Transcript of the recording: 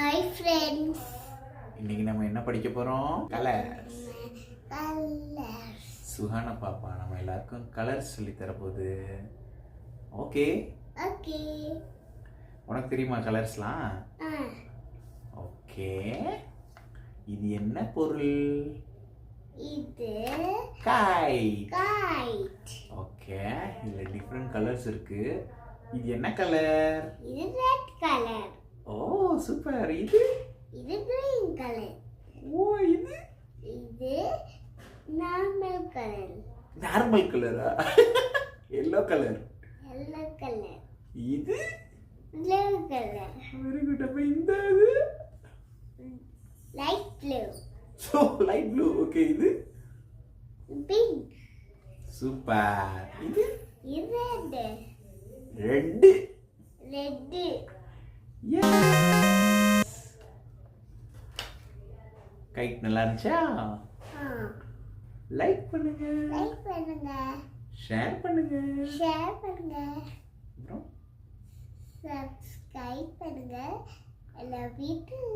Hi friends. இன்னைக்கு நம்ம என்ன படிக்க போறோம்? கலர்ஸ். Colors. சுஹானா பாப்பா நம்ம எல்லாருக்கும் கலர்ஸ் சொல்லி தர போகுது. ஓகே. Okay. உனக்கு தெரியுமா கலர்ஸ்லாம்? Ah. ஓகே. இது என்ன பொருள்? இது கைட். kite. ஓகே. இதுல டிஃபரெண்ட் கலர்ஸ் இருக்கு. இது என்ன கலர்? இது red color. ஓ சூப்பர். இது green color. ஓ இது normal color. நார்மல் கலரா? Yellow colour. Yellow color. இது Blue color. Very good. அப்ப இந்த இது Light blue. So light blue. Okay இது Pink. சூப்பர். இது red. Red. Red. Yes. Kite நல்லா இருந்துச்சா? லைக் பண்ணுங்க, Like பண்ணுங்க. ஷேர் பண்ணுங்க, Share பண்ணுங்க. அப்புறம் Subscribe பண்ணுங்க. I love you too.